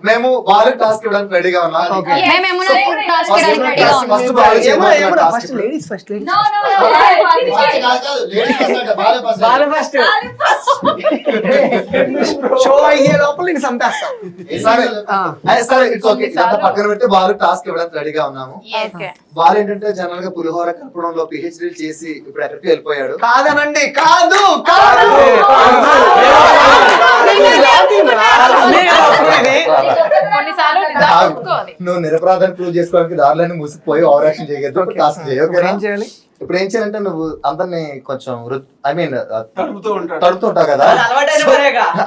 మేము వాళ్ళకి టాస్క్ ఇవ్వడానికి రెడీగా ఉన్నాం. పక్కన పెట్టి వాళ్ళకి టాస్క్ ఇవ్వడానికి రెడీగా ఉన్నాము. వాళ్ళు ఏంటంటే జనరల్ గా పులిహోర కలపడంలో పిహెచ్డీ చేసి ఇప్పుడు ఎక్కడికి వెళ్ళిపోయాడు. కాదనండి, కాదు కాదు నువ్వు నిరపరాధాన్ని ప్రూవ్ చేసుకోవడానికి దారిలోనే మూసిపోయి ఓవర్ యాక్షన్ చేయగలదు. టాస్క్ చేయాలి. ఇప్పుడు ఏం చేయాలంటే నువ్వు అందరినీ కొంచెం ఐ మీన్ తడుపుతుంటావు కదా,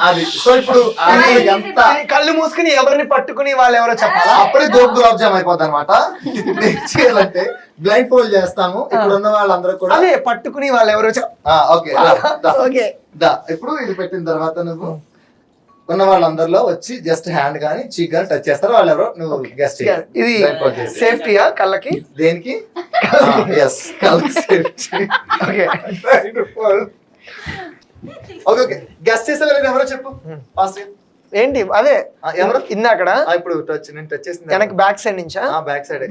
అది సో ఇప్పుడు ఎంత కళ్ళు మూసుకుని ఎవరిని పట్టుకుని వాళ్ళు ఎవరో చెప్పాలా, అప్పుడే గోప్ గులాబ్ జామ్ అయిపోద్ది అనమాట. ఏం చేయాలంటే బ్లైండ్ ఫోల్డ్ చేస్తాము. ఇప్పుడు ఉన్న వాళ్ళందరూ కూడా అదే పట్టుకుని వాళ్ళు ఎవరో ఓకే. ఇప్పుడు ఇది పెట్టిన తర్వాత నువ్వు ఉన్న వాళ్ళందరిలో వచ్చి జస్ట్ హ్యాండ్ గానీ చీక్ గానీ టచ్ చేస్తారు. వాళ్ళు ఎవరో నువ్వు గెస్ట్ చేయాలి. ఇది సేఫ్టీయా కళ్ళకి? దేనికి? ఓకే గెస్ట్ చేసే వాళ్ళు ఎవరో చెప్పు ఫాస్ట్. ఏంటి అదే ఎవరు ఇన్నా అక్కడ ఇప్పుడు టచ్ నేను టచ్ చేసింది వెనక బ్యాక్ సైడ్ నుంచా? బ్యాక్ సైడ్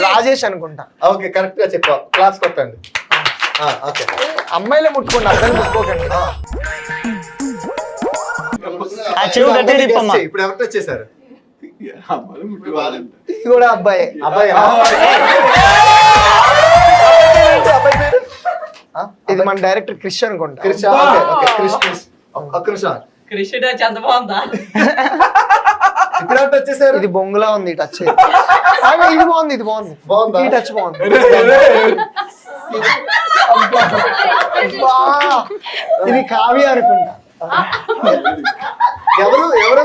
రాజేష్ అనుకుంటా. ఓకే కరెక్ట్ గా చెప్పావు. క్లాస్ కొట్టండి. ఓకే అమ్మాయిలే ముట్టుకోండి, అబ్బాయిలు ముట్టుకోకండి. ఇప్పుడు ఎవరు టచ్ చేశారు? ఇది కూడా అబ్బాయి. అబ్బాయి ఇది మన డైరెక్టర్ క్రిష్ అనుకుంటా. ఇప్పుడు ఎవరు టచ్ చేశారు? ఇది బొంగులా ఉంది టచ్. ఇది బాగుంది, ఇది బాగుంది, ఈ టచ్ బాగుంది. ఇది కావ్య అనుకుంటా. ఎవరు ఎవరు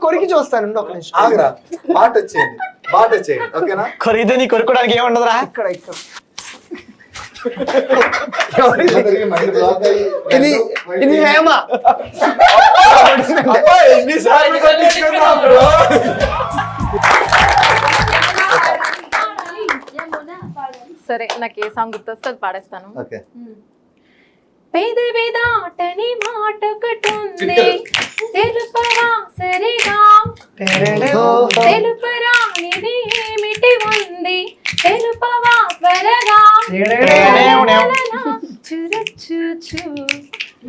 కొరికి చూస్తాను. ఒక నిమిషం ఆగరా. బాగా టచ్ చేయండి, బాగా టచ్ చేయండి. ఓకేనా? కొరికితే నీ కొరుకోవడానికి ఏముండదురా. ఇక్కడ ఇక్కడ ఇది హేమ. సరే నాకు ఏ సాంగ్ గుర్తొస్తే అది పాడేస్తాను. పెదవి దాటని మాట ఒకటుంది తెలుపరా సరిగా, తెలుపరా ఇది ఏమిటి ఉంది తెలుపవా త్వరగా,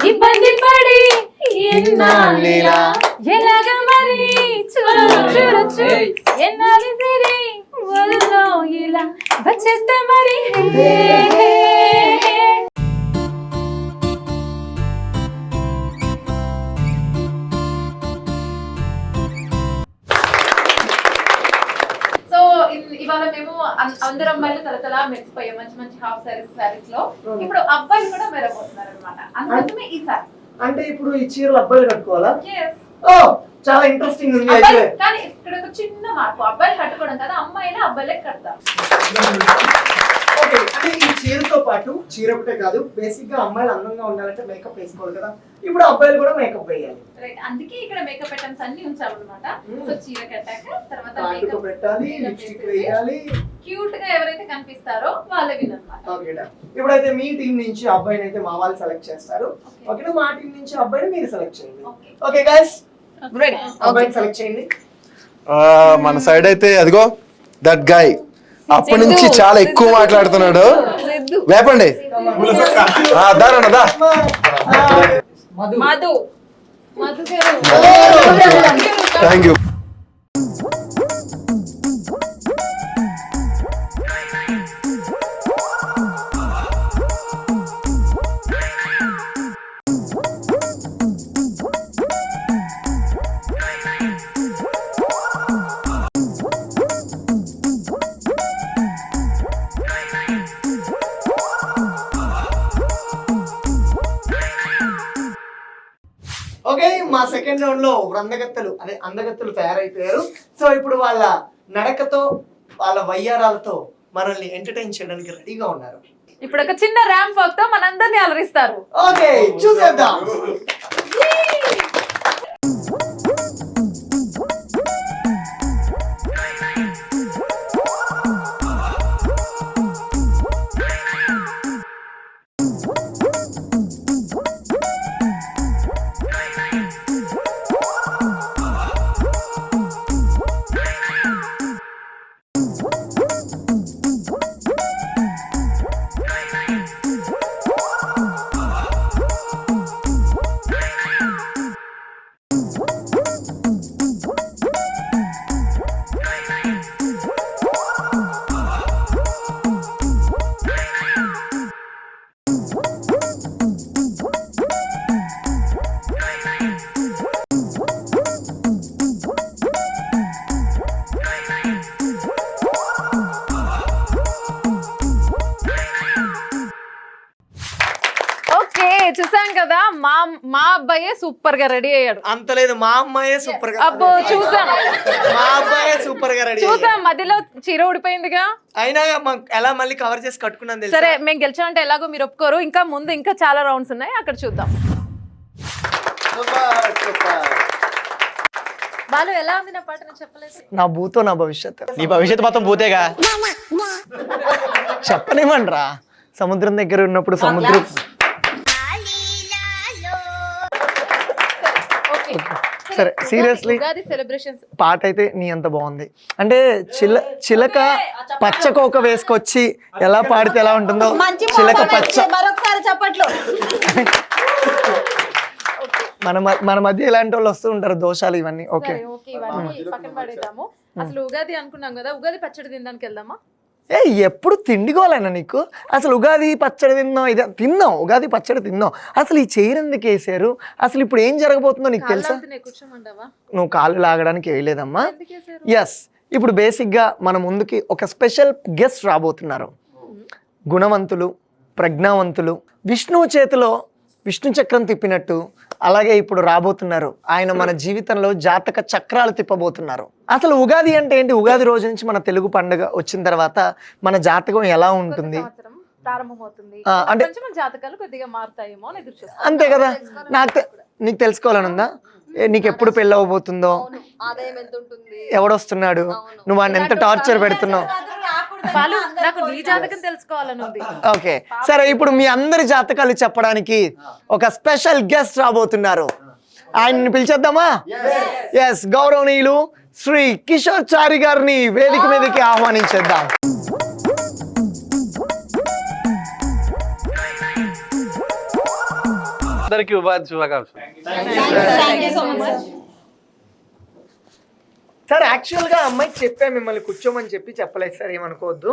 ఇబ్బంది పడి ఎన్నాళ్ళిలా ఎలాగ మరి చూరొచ్చు ఎన్నాళ్ళు తిరి వదిలో ఇలా వచ్చేస్తే మరి. ఇవాళ మేము అందరు అమ్మాయిలు తలతలా మెరిసిపోయాం మంచి మంచి హాఫ్ సారీస్ లో. ఇప్పుడు అబ్బాయిలు కూడా మెరబోతున్నారు అనమాట. అందుకోసమే ఈ సారీ. అంటే ఇప్పుడు ఈ చీరలు అబ్బాయిలు కట్టుకోవాలా? చాలా ఇంట్రెస్టింగ్ ఉంది. కానీ ఇక్కడ ఒక చిన్న మార్పు, అబ్బాయిలు కట్టుకోవడం కదా, అమ్మాయిలు అబ్బాయిలే కడతారు. ఓకే, అంటే ఈ చీరతో పాటు చీర ఒకటే కాదు, బేసిక్ గా అమ్మాయిలు అందంగా ఉండాలంటే మేకప్ వేసుకోవాలి కదా, ఇప్పుడు అబ్బాయిలు కూడా మేకప్ వేయాలి. రైట్, అందుకే ఇక్కడ మేకప్ ఐటమ్స్ అన్ని ఉంచాలన్నమాట. సో చీర కట్టాక తర్వాత మేకప్ పెట్టాలి, లిప్స్టిక్ వేయాలి, క్యూట్ గా ఎవరైతే కనిపిస్తారో వాళ్ళే విన్ అన్నమాట. ఓకేనా? ఇప్పుడైతే మీ టీం నుంచి అబ్బాయిని అయితే మా వాళ్ళు సెలెక్ట్ చేస్తారు. ఓకేనా? మా టీం నుంచి అబ్బాయిని మీరు సెలెక్ట్ చేయండి. Okay guys, ready? అబ్బాయిని సెలెక్ట్ చేయండి. మన సైడ్ అయితే అదిగో దట్ గాయ్ అప్పటి నుంచి చాలా ఎక్కువ మాట్లాడుతున్నాడు. వేపండి. Thank you. ఓకే, మా సెకండ్ రౌండ్ లో అందగత్తెలు తయారైపోయారు. సో ఇప్పుడు వాళ్ళ నడకతో వాళ్ళ వయ్యారాలతో మనల్ని ఎంటర్టైన్ చేయడానికి రెడీగా ఉన్నారు. ఇప్పుడు ఒక చిన్న ర్యాంప్ వాక్ తో మనందరినీ అలరిస్తారు. ఓకే, చూసేద్దాం. ఓకే చూసాం కదా మా అబ్బాయే సూపర్ గా రెడీ అయ్యాడు. అంత లేదు, మా అమ్మాయే సూపర్ గా. అబ్బో చూసాం, మా అబ్బాయే సూపర్ గా రెడీ. చూసాం మధ్యలో చీర ఊడిపోయిందిగా, అయినా ఎలా మళ్ళీ కవర్ చేసి కట్టుకున్నాను తెలుసా? సరే మేము గెలిచామంటే ఎలాగో మీరు ఒప్పుకోరు. ఇంకా ముందు ఇంకా చాలా రౌండ్స్ ఉన్నాయి, అక్కడ చూద్దాం. బాలు ఎలా ఉంది నా పాట? నేను చెప్పలేదు. నా భూతో నా భవిష్యత్. నీ భవిష్యత్తు మొత్తం పూతేగా. చెప్పనేమనరా, సముద్రం దగ్గర ఉన్నప్పుడు సముద్రం. సరే సీరియస్లీ ఉగాది సెలబ్రేషన్స్ పాట అయితే నీ అంత బాగుంది. అంటే చిలక పచ్చకోక వేసుకొచ్చి ఎలా పాడితే ఎలా ఉంటుందో, చిలక పచ్చ. మరొకసారి చెప్పట్లు. మన మధ్య ఇలాంటి వాళ్ళు వస్తూ ఉంటారు, దోషాలు ఇవన్నీ. ఓకే ఓకే ఇవన్నీ పక్కన పడేద్దాము. అసలు ఉగాది అనుకున్నాం కదా, ఉగాది పచ్చడి తినడానికి వెళ్దామా? ఎప్పుడు తిండికోలేనా నీకు? అసలు ఉగాది పచ్చడి తిన్నాం, ఇది తిన్నాం, ఉగాది పచ్చడి తిన్నాం. అసలు ఈ చైర్ ఎందుకు వేసారు? అసలు ఇప్పుడు ఏం జరగబోతుందో నీకు తెలుసా? కూర్చోమంటావా? నువ్వు కాళ్ళు లాగడానికి వేయలేదమ్మా. ఎందుకు వేశారు? ఎస్, ఇప్పుడు బేసిక్గా మన ముందుకి ఒక స్పెషల్ గెస్ట్ రాబోతున్నారు. గుణవంతులు, ప్రజ్ఞావంతులు, విష్ణువు చేతిలో విష్ణు చక్రం తిప్పినట్టు అలాగే ఇప్పుడు రాబోతున్నారు. ఆయన మన జీవితంలో జాతక చక్రాలు తిప్పబోతున్నారు. అసలు ఉగాది అంటే ఏంటి? ఉగాది రోజు నుంచి మన తెలుగు పండుగ వచ్చిన తర్వాత మన జాతకం ఎలా ఉంటుంది ప్రారంభమవుతుంది. అంటే కొంచెం జాతకాలు కొద్దిగా మారుతాయేమో అని ఎదురు చూస్తాం. అంతే కదా. నీకు తెలుసుకోవాలని ఉందా? నీకు ఎప్పుడు పెళ్ళి అవ్వబోతుందో, ఆదాయం ఎంత ఉంటుంది, ఎవడొస్తున్నాడు, నువ్వు వాడిని ఎంత టార్చర్ పెడుతున్నావు. బాలు నాకు నీ జాతకం తెలుసుకోవాలని ఉంది. ఓకే సరే, ఇప్పుడు మీ అందరి జాతకాలు చెప్పడానికి ఒక స్పెషల్ గెస్ట్ రాబోతున్నారు. ఆయన్ని పిలిచేద్దామా? ఎస్, గౌరవనీయులు శ్రీ కిషోర్ చారి గారిని వేదిక మీదకి ఆహ్వానించేద్దాం. అందరికీ ఉపాధి శుభాకాంక్షలు. సార్ యాక్చువల్ గా అమ్మాయికి చెప్పా మిమ్మల్ని కూర్చోమని చెప్పలేదు సార్, ఏమనుకోవద్దు.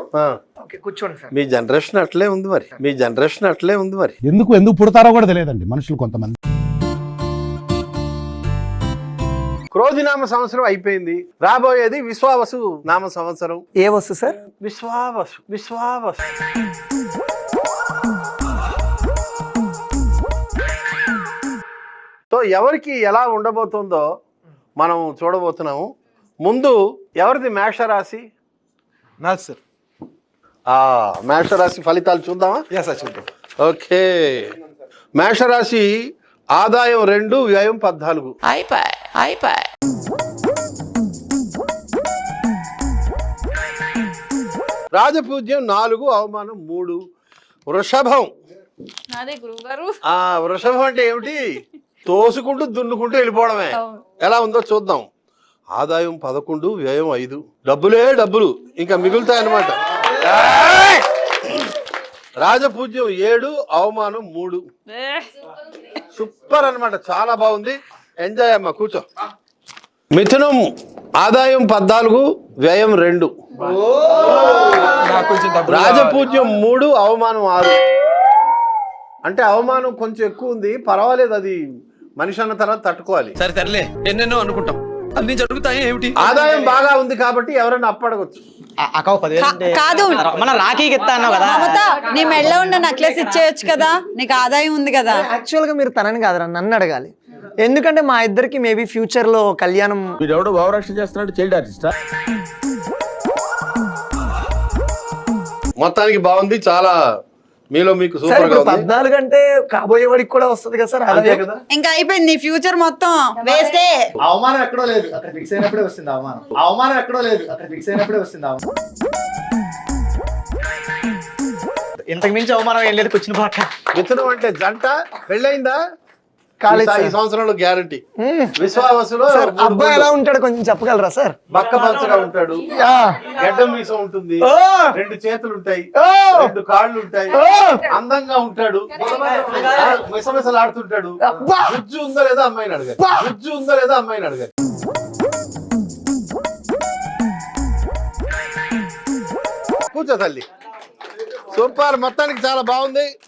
ఓకే కూర్చోండి సార్. మీ జనరేషన్ అట్లే ఉంది మరి, మీ జనరేషన్ అట్లే ఉంది మరి. ఎందుకు పుడతారో కూడా తెలియదండి మనుషులు కొంతమంది. క్రోధినామ సంవత్సరం అయిపోయింది, రాబోయేది విశ్వావసు నామ సంవత్సరం. ఏ వస్తు సార్? విశ్వావసు. సో ఎవరికి ఎలా ఉండబోతుందో మనం చూడబోతున్నాము. ముందు ఎవరిది మేషరాశి? నాకు సార్. మేషరాశి ఫలితాలు చూద్దామా? చూద్దాం. ఓకే, మేషరాశి ఆదాయం 2, వ్యయం 14. రాజపూజ్యం 4, అవమానం 3. వృషభం. అదే గురువు గారు. వృషభం అంటే ఏమిటి? తోసుకుంటూ దున్నుకుంటూ వెళ్ళిపోవడమే. ఎలా ఉందో చూద్దాం. ఆదాయం 11, వ్యయం 5. డబ్బులు ఇంకా మిగులుతాయన్నమాట. రాజపూజ్యం 7, అవమానం 3. సూపర్ అన్నమాట, చాలా బాగుంది. ఎంజాయ్ అమ్మా, కూర్చో. మిథునం ఆదాయం 14, వ్యయం 2. రాజపూజ్యం 3, అవమానం 6. అంటే అవమానం కొంచెం ఎక్కువ ఉంది, పర్వాలేదు, అది మనిషి అన్న తర్వాత తట్టుకోవాలి. సరే తరలే, ఎన్నెన్నో అనుకుంటాం, అన్ని జరుగుతాయి. ఏమిటి? ఆదాయం బాగా ఉంది కాబట్టి ఎవరైనా అప్పడగొచ్చు. కాదు మన రాఖీకి ఇస్తా అన్నావు కదా, నీ మెడలో ఉన్న నెక్లెస్ ఇచ్చేయచ్చు కదా, నీకు ఆదాయం ఉంది కదా. యాక్చువల్ గా మీరు తనని కాదురా, నన్ను అడగాలి. ఎందుకంటే మా ఇద్దరికి మేబీ ఫ్యూచర్ లో కళ్యాణం. వీడెవడో భావరక్షణ చేస్తున్నాడు, చైల్డ్ ఆర్టిస్ట్. మొత్తానికి బాగుంది, చాలా మీలో మీకు సూపర్ గా ఉంది. 14 అంటే కాబోయే వాడికి కూడా వస్తుంది కదా సార్, అదే కదా. ఇంకా అయిపోయింది, నీ ఫ్యూచర్ మొత్తం వేస్టే. అవమానం ఎక్కడో లేదు, అక్కడ ఫిక్స్ అయినప్పుడే వస్తుంది అవమానం. ఇంతకు మించి అవమానం ఏం లేదు కూర్చుని పాట. మిథునం అంటే జంట పెళ్ళయిందా? కాలేదు ఈ సార్. సంవత్సరంలో గ్యారంటీ. విశ్వావసులో సార్ అబ్బాయి ఎలా ఉంటాడు కొంచెం చెప్పగలరా సార్? బక్క పంచగా ఉంటాడు, ఆ, గడ్డం మీసం ఉంటుంది, ఓ, 2 చేతులు ఉంటాయి, ఓ, 2 కాళ్ళు ఉంటాయి, ఓ, అందంగా ఉంటాడు, మిసమిసలాడుతుంటాడు. అబ్బా, బుజ్జు ఉందో లేదా అమ్మాయిని అడగాలి. బుజ్జు ఉందో లేదా అమ్మాయిని అడగాలి. కూర్చో తల్లి. సూపర్, మొత్తానికి చాలా బాగుంది.